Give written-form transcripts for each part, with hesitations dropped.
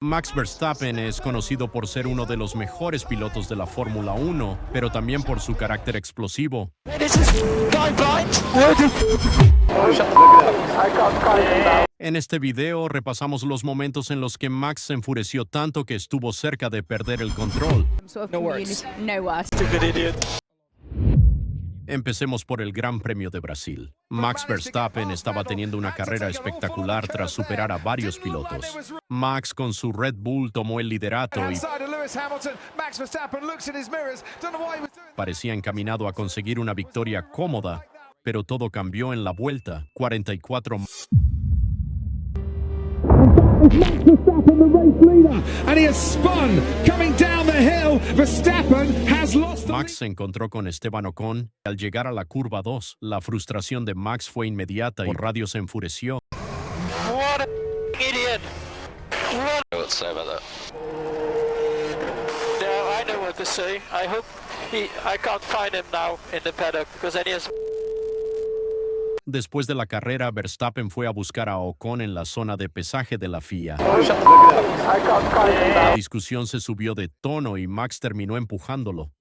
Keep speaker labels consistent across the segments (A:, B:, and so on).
A: Max Verstappen es conocido por ser uno de los mejores pilotos de la Fórmula 1, pero también por su carácter explosivo. En este video repasamos los momentos en los que Max se enfureció tanto que estuvo cerca de perder el control. Empecemos por el Gran Premio de Brasil. Max Verstappen estaba teniendo una carrera espectacular tras superar a varios pilotos. Max con su Red Bull tomó el liderato y parecía encaminado a conseguir una victoria cómoda, pero todo cambió en la vuelta 44. Max se encontró con Esteban Ocon. Al llegar a la curva 2, la frustración de Max fue inmediata y por radio se enfureció.
B: What an idiot! What say about that? No, I know what to say. I hope I can't find him now in the paddock because then he has.
A: Después de la carrera, Verstappen fue a buscar a Ocon en la zona de pesaje de la FIA. La discusión se subió de tono y Max terminó empujándolo.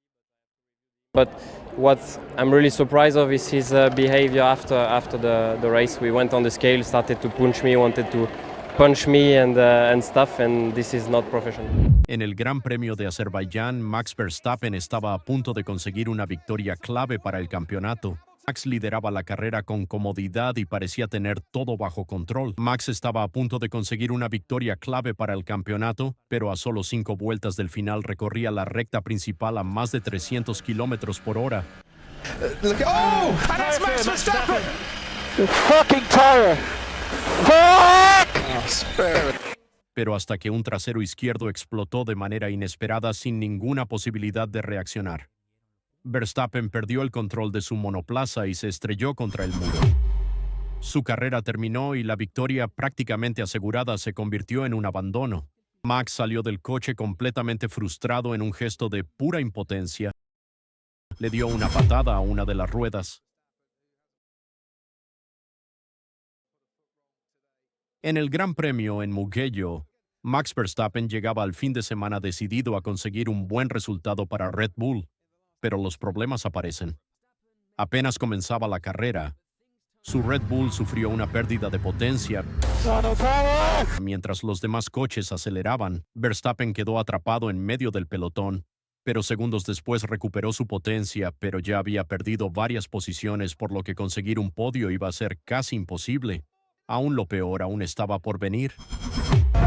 C: But what I'm really surprised of is his behavior after the race. We went on the scale, started to punch me, wanted to punch me and stuff, and this is not professional.
A: En el Gran Premio de Azerbaiyán, Max Verstappen estaba a punto de conseguir una victoria clave para el campeonato. Max lideraba la carrera con comodidad y parecía tener todo bajo control. Max estaba a punto de conseguir una victoria clave para el campeonato, pero a solo 5 vueltas del final recorría la recta principal a más de 300 kilómetros por hora.
D: Oh, and it's Max Verstappen!
B: Fucking tire! Fuck!
A: Pero hasta que un trasero izquierdo explotó de manera inesperada sin ninguna posibilidad de reaccionar. Verstappen perdió el control de su monoplaza y se estrelló contra el muro. Su carrera terminó y la victoria prácticamente asegurada se convirtió en un abandono. Max salió del coche completamente frustrado en un gesto de pura impotencia. Le dio una patada a una de las ruedas. En el Gran Premio en Mugello, Max Verstappen llegaba al fin de semana decidido a conseguir un buen resultado para Red Bull. Pero los problemas aparecen. Apenas comenzaba la carrera, su Red Bull sufrió una pérdida de potencia. Mientras los demás coches aceleraban, Verstappen quedó atrapado en medio del pelotón, pero segundos después recuperó su potencia, pero ya había perdido varias posiciones, por lo que conseguir un podio iba a ser casi imposible. Aún lo peor aún estaba por venir.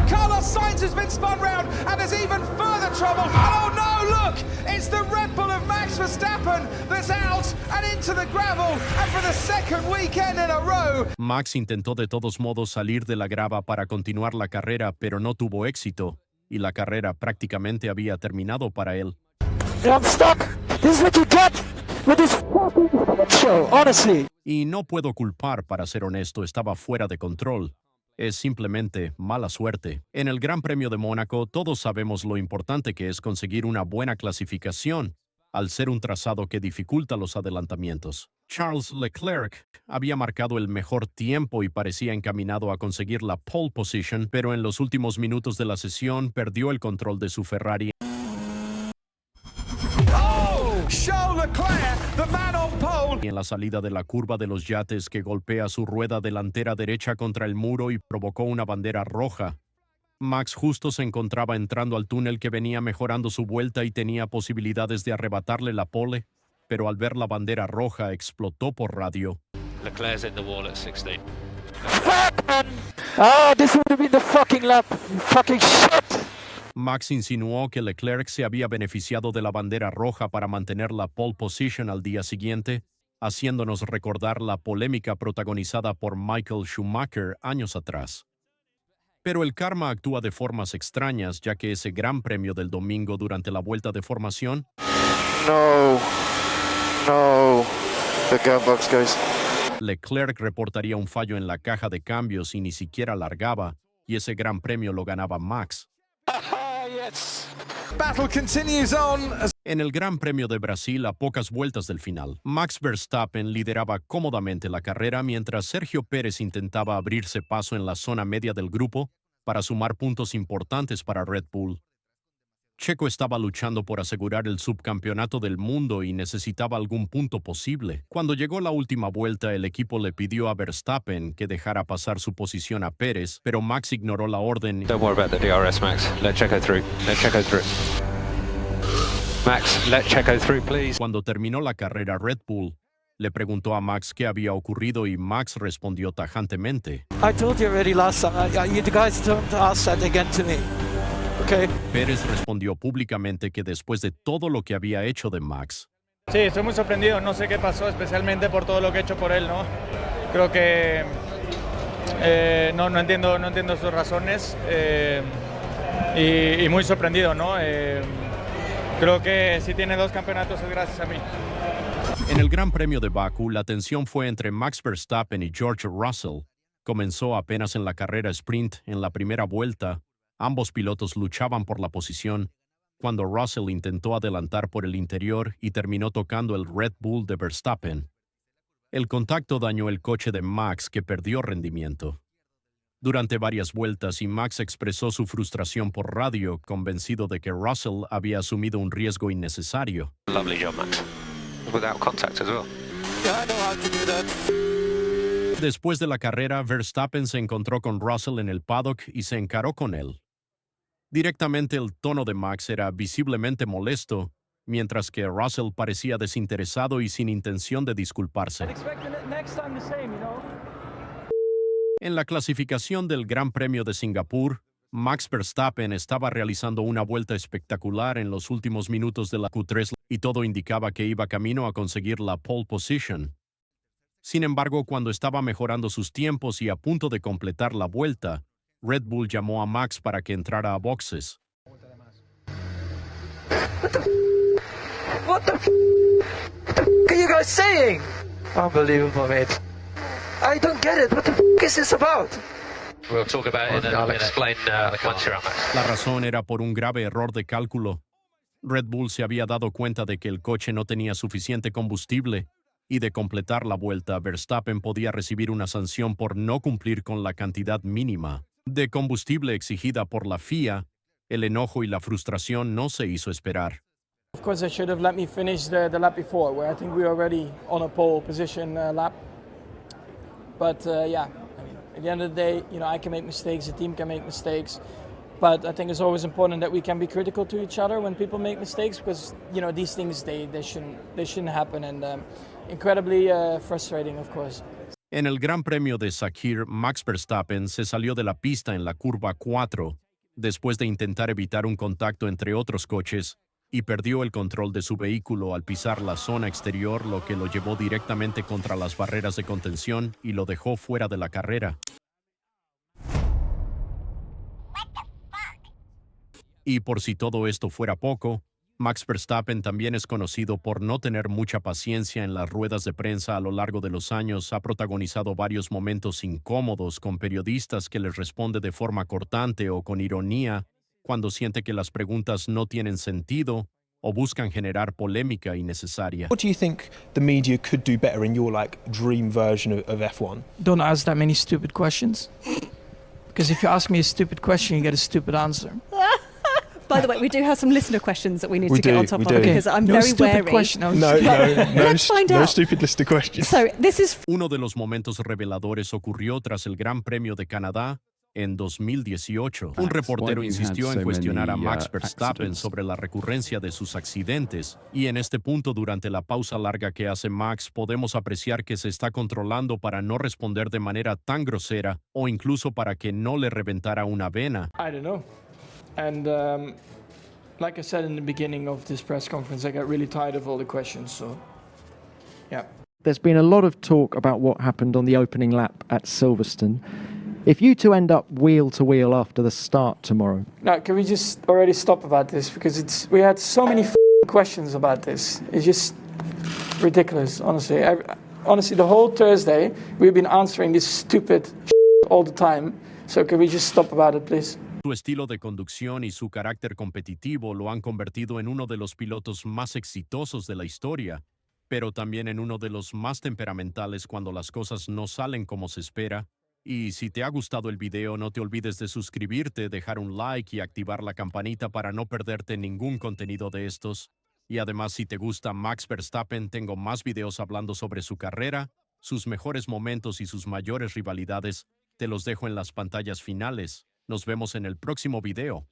D: Carlos Sainz has been spun round and there's even further trouble. Oh no, look! It's the Red Bull of Max Verstappen that's out and into the gravel, and for the second weekend in a row.
A: Max intentó de todos modos salir de la grava para continuar la carrera, pero no tuvo éxito, y la carrera prácticamente había terminado para él.
B: I'm stuck! This is what you get with this fucking show, honestly.
A: Y no puedo culpar, para ser honesto, estaba fuera de control. Es simplemente mala suerte. En el Gran Premio de Mónaco, todos sabemos lo importante que es conseguir una buena clasificación, al ser un trazado que dificulta los adelantamientos. Charles Leclerc había marcado el mejor tiempo y parecía encaminado a conseguir la pole position, pero en los últimos minutos de la sesión perdió el control de su Ferrari.
D: Charles Leclerc, the man on pole.
A: Y en la salida de la curva de los yates, que golpea su rueda delantera derecha contra el muro y provocó una bandera roja. Max justo se encontraba entrando al túnel que venía mejorando su vuelta y tenía posibilidades de arrebatarle la pole, pero al ver la bandera roja explotó por radio.
E: Leclerc's in the wall at 16.
B: Fuck, man! Oh, this would have been the fucking lap. Fucking shit!
A: Max insinuó que Leclerc se había beneficiado de la bandera roja para mantener la pole position al día siguiente, haciéndonos recordar la polémica protagonizada por Michael Schumacher años atrás. Pero el karma actúa de formas extrañas, ya que ese Gran Premio del domingo durante la vuelta de formación,
B: No, the gearbox goes.
A: Leclerc reportaría un fallo en la caja de cambios y ni siquiera largaba, y ese Gran Premio lo ganaba Max.
B: Yes.
D: Battle continues on.
A: En el Gran Premio de Brasil, a pocas vueltas del final, Max Verstappen lideraba cómodamente la carrera mientras Sergio Pérez intentaba abrirse paso en la zona media del grupo, para sumar puntos importantes para Red Bull. Checo estaba luchando por asegurar el subcampeonato del mundo y necesitaba algún punto posible. Cuando llegó la última vuelta, el equipo le pidió a Verstappen que dejara pasar su posición a Pérez, pero Max ignoró la orden.
E: Don't worry about the DRS, Max. Let Checo through. Let Checo through. Max, let Checo through, please.
A: Cuando terminó la carrera, Red Bull le preguntó a Max qué había ocurrido y Max respondió tajantemente.
B: I told you already last time. You guys don't ask that again to me. Okay?
A: Pérez respondió públicamente que después de todo lo que había hecho de Max,
F: Sí, estoy muy sorprendido, no sé qué pasó, especialmente por todo lo que he hecho por él, ¿no? Creo que no entiendo sus razones y muy sorprendido, ¿no? Creo que si tiene 2 campeonatos es gracias a mí.
A: en el Gran Premio de Bakú, la tensión fue entre Max Verstappen y George Russell. Comenzó apenas en la carrera sprint en la primera vuelta. Ambos pilotos luchaban por la posición cuando Russell intentó adelantar por el interior y terminó tocando el Red Bull de Verstappen. El contacto dañó el coche de Max, que perdió rendimiento. Durante varias vueltas, y Max expresó su frustración por radio, convencido de que Russell había asumido un riesgo innecesario.
E: Lovely job, Max. Without contact as well.
B: Yeah, I know how to do that.
A: Después de la carrera, Verstappen se encontró con Russell en el paddock y se encaró con él. Directamente el tono de Max era visiblemente molesto, mientras que Russell parecía desinteresado y sin intención de disculparse. En la clasificación del Gran Premio de Singapur, Max Verstappen estaba realizando una vuelta espectacular en los últimos minutos de la Q3 y todo indicaba que iba camino a conseguir la pole position. Sin embargo, cuando estaba mejorando sus tiempos y a punto de completar la vuelta, Red Bull llamó a Max para que entrara a boxes.
B: What the are you guys saying? Unbelievable, mate. I don't get it. What the is this about?
E: We'll talk about it and explain once you're out, Max.
A: La razón era por un grave error de cálculo. Red Bull se había dado cuenta de que el coche no tenía suficiente combustible y de completar la vuelta, Verstappen podía recibir una sanción por no cumplir con la cantidad mínima de combustible exigida por la FIA. El enojo y la frustración no se hizo esperar.
F: Of course, they should have let me finish the lap before, where I think we were already on a pole position lap. But yeah, I mean, at the end of the day, you know, I can make mistakes, the team can make mistakes. But I think it's always important that we can be critical to each other when people make mistakes, because you know these things they shouldn't happen, and incredibly frustrating, of course.
A: En el Gran Premio de Sakhir, Max Verstappen se salió de la pista en la curva 4 después de intentar evitar un contacto entre otros coches y perdió el control de su vehículo al pisar la zona exterior, lo que lo llevó directamente contra las barreras de contención y lo dejó fuera de la carrera. Y por si todo esto fuera poco, Max Verstappen también es conocido por no tener mucha paciencia en las ruedas de prensa a lo largo de los años. Ha protagonizado varios momentos incómodos con periodistas que les responde de forma cortante o con ironía cuando siente que las preguntas no tienen sentido o buscan generar polémica innecesaria.
G: What do you think the media could do better in your dream version of F1?
H: Don't ask that many stupid questions. Because if you ask me a stupid question, you get a stupid answer.
I: By the way, we do have some listener questions that we need to get on top of
G: do.
I: because I'm
H: No
I: very
H: stupid
I: wary.
H: question.
G: No,
I: Let's find
G: no
I: out.
G: stupid list of questions.
I: So this is
A: Uno de los momentos reveladores ocurrió tras el Gran Premio de Canadá en 2018. Un reportero insistió en cuestionar a Max Verstappen sobre la recurrencia de sus accidentes, y en este punto, durante la pausa larga que hace Max, podemos apreciar que se está controlando para no responder de manera tan grosera o incluso para que no le reventara una vena.
F: I don't know. And like I said in the beginning of this press conference, I got really tired of all the questions. So, yeah.
J: There's been a lot of talk about what happened on the opening lap at Silverstone. If you two end up wheel to wheel after the start tomorrow,
F: Now, can we just already stop about this? Because we had so many questions about this. It's just ridiculous, honestly. Honestly, the whole Thursday, we've been answering this stupid all the time. So can we just stop about it, please?
A: Su estilo de conducción y su carácter competitivo lo han convertido en uno de los pilotos más exitosos de la historia, pero también en uno de los más temperamentales cuando las cosas no salen como se espera Y si te ha gustado el video, no te olvides de suscribirte, dejar un like y activar la campanita para no perderte ningún contenido de estos. Y además, si te gusta Max Verstappen, tengo más videos hablando sobre su carrera, sus mejores momentos y sus mayores rivalidades. Te los dejo en las pantallas finales. Nos vemos en el próximo video.